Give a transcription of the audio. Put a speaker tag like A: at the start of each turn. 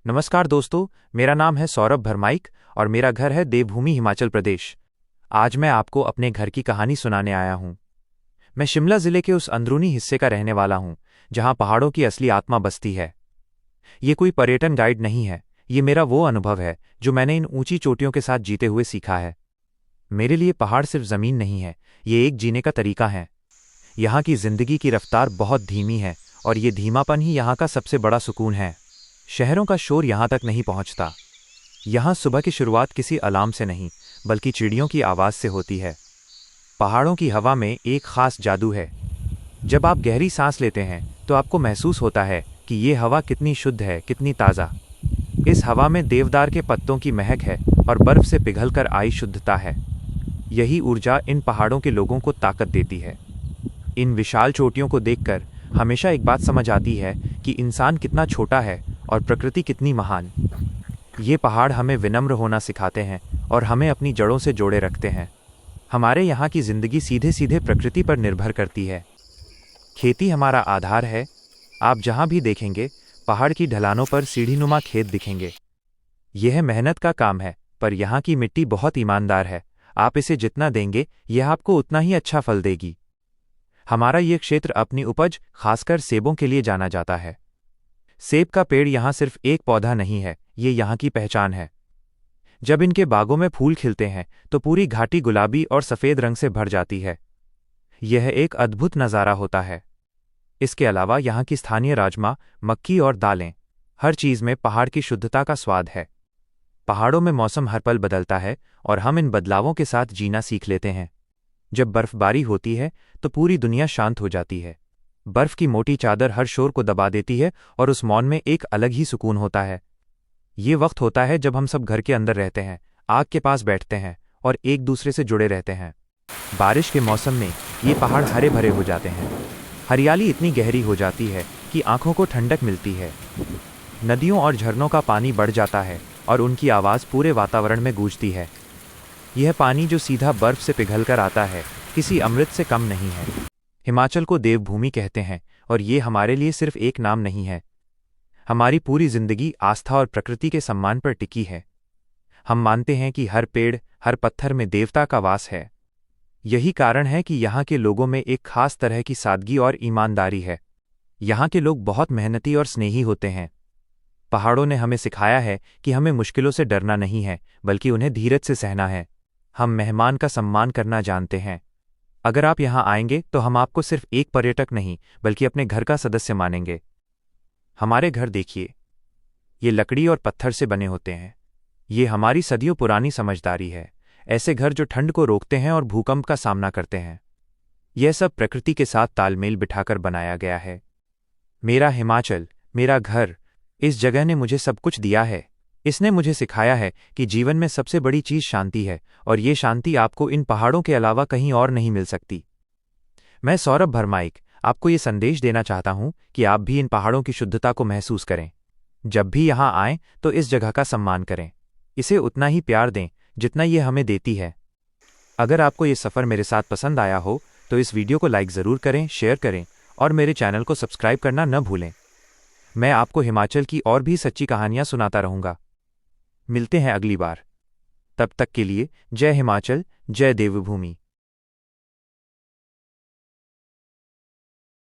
A: नमस्कार दोस्तों, मेरा नाम है सौरभ भरमाइक और मेरा घर है देवभूमि हिमाचल प्रदेश। आज मैं आपको अपने घर की कहानी सुनाने आया हूँ। मैं शिमला जिले के उस अंदरूनी हिस्से का रहने वाला हूँ जहाँ पहाड़ों की असली आत्मा बसती है। ये कोई पर्यटन गाइड नहीं है, ये मेरा वो अनुभव है जो मैंने इन ऊंची चोटियों के साथ जीते हुए सीखा है। मेरे लिए पहाड़ सिर्फ जमीन नहीं है, ये एक जीने का तरीका है। यहाँ की जिंदगी की रफ्तार बहुत धीमी है और ये धीमापन ही यहाँ का सबसे बड़ा सुकून है। शहरों का शोर यहाँ तक नहीं पहुँचता। यहाँ सुबह की शुरुआत किसी अलार्म से नहीं, बल्कि चिड़ियों की आवाज़ से होती है। पहाड़ों की हवा में एक खास जादू है। जब आप गहरी सांस लेते हैं तो आपको महसूस होता है कि ये हवा कितनी शुद्ध है, कितनी ताज़ा। इस हवा में देवदार के पत्तों की महक है और बर्फ़ से पिघलकर आई शुद्धता है। यही ऊर्जा इन पहाड़ों के लोगों को ताकत देती है। इन विशाल चोटियों को देखकर हमेशा एक बात समझ आती है कि इंसान कितना छोटा है और प्रकृति कितनी महान। ये पहाड़ हमें विनम्र होना सिखाते हैं और हमें अपनी जड़ों से जोड़े रखते हैं। हमारे यहाँ की ज़िंदगी सीधे सीधे प्रकृति पर निर्भर करती है। खेती हमारा आधार है। आप जहाँ भी देखेंगे, पहाड़ की ढलानों पर सीढ़ीनुमा खेत दिखेंगे। यह मेहनत का काम है, पर यहाँ की मिट्टी बहुत ईमानदार है। आप इसे जितना देंगे, यह आपको उतना ही अच्छा फल देगी। हमारा ये क्षेत्र अपनी उपज, खासकर सेबों के लिए जाना जाता है। सेब का पेड़ यहाँ सिर्फ एक पौधा नहीं है, ये यहाँ की पहचान है। जब इनके बागों में फूल खिलते हैं तो पूरी घाटी गुलाबी और सफ़ेद रंग से भर जाती है। यह एक अद्भुत नज़ारा होता है। इसके अलावा यहाँ की स्थानीय राजमा, मक्की और दालें, हर चीज़ में पहाड़ की शुद्धता का स्वाद है। पहाड़ों में मौसम हर पल बदलता है और हम इन बदलावों के साथ जीना सीख लेते हैं। जब बर्फबारी होती है तो पूरी दुनिया शांत हो जाती है। बर्फ की मोटी चादर हर शोर को दबा देती है और उस मौन में एक अलग ही सुकून होता है। ये वक्त होता है जब हम सब घर के अंदर रहते हैं, आग के पास बैठते हैं और एक दूसरे से जुड़े रहते हैं। बारिश के मौसम में ये पहाड़ हरे भरे हो जाते हैं। हरियाली इतनी गहरी हो जाती है कि आंखों को ठंडक मिलती है। नदियों और झरनों का पानी बढ़ जाता है और उनकी आवाज़ पूरे वातावरण में गूंजती है। यह पानी जो सीधा बर्फ से पिघलकर आता है, किसी अमृत से कम नहीं है। हिमाचल को देवभूमि कहते हैं और ये हमारे लिए सिर्फ एक नाम नहीं है। हमारी पूरी जिंदगी आस्था और प्रकृति के सम्मान पर टिकी है। हम मानते हैं कि हर पेड़, हर पत्थर में देवता का वास है। यही कारण है कि यहाँ के लोगों में एक खास तरह की सादगी और ईमानदारी है। यहाँ के लोग बहुत मेहनती और स्नेही होते हैं। पहाड़ों ने हमें सिखाया है कि हमें मुश्किलों से डरना नहीं है, बल्कि उन्हें धीरज से सहना है। हम मेहमान का सम्मान करना जानते हैं। अगर आप यहाँ आएंगे तो हम आपको सिर्फ एक पर्यटक नहीं, बल्कि अपने घर का सदस्य मानेंगे। हमारे घर देखिए, ये लकड़ी और पत्थर से बने होते हैं। ये हमारी सदियों पुरानी समझदारी है। ऐसे घर जो ठंड को रोकते हैं और भूकंप का सामना करते हैं। यह सब प्रकृति के साथ तालमेल बिठाकर बनाया गया है। मेरा हिमाचल, मेरा घर, इस जगह ने मुझे सब कुछ दिया है। इसने मुझे सिखाया है कि जीवन में सबसे बड़ी चीज़ शांति है और ये शांति आपको इन पहाड़ों के अलावा कहीं और नहीं मिल सकती। मैं सौरभ भरमाइक आपको ये संदेश देना चाहता हूँ कि आप भी इन पहाड़ों की शुद्धता को महसूस करें। जब भी यहाँ आएं तो इस जगह का सम्मान करें। इसे उतना ही प्यार दें जितना ये हमें देती है। अगर आपको ये सफ़र मेरे साथ पसंद आया हो तो इस वीडियो को लाइक ज़रूर करें, शेयर करें और मेरे चैनल को सब्सक्राइब करना न भूलें। मैं आपको हिमाचल की और भी सच्ची कहानियाँ सुनाता रहूँगा। मिलते हैं अगली बार। तब तक के लिए जय हिमाचल, जय देवभूमि।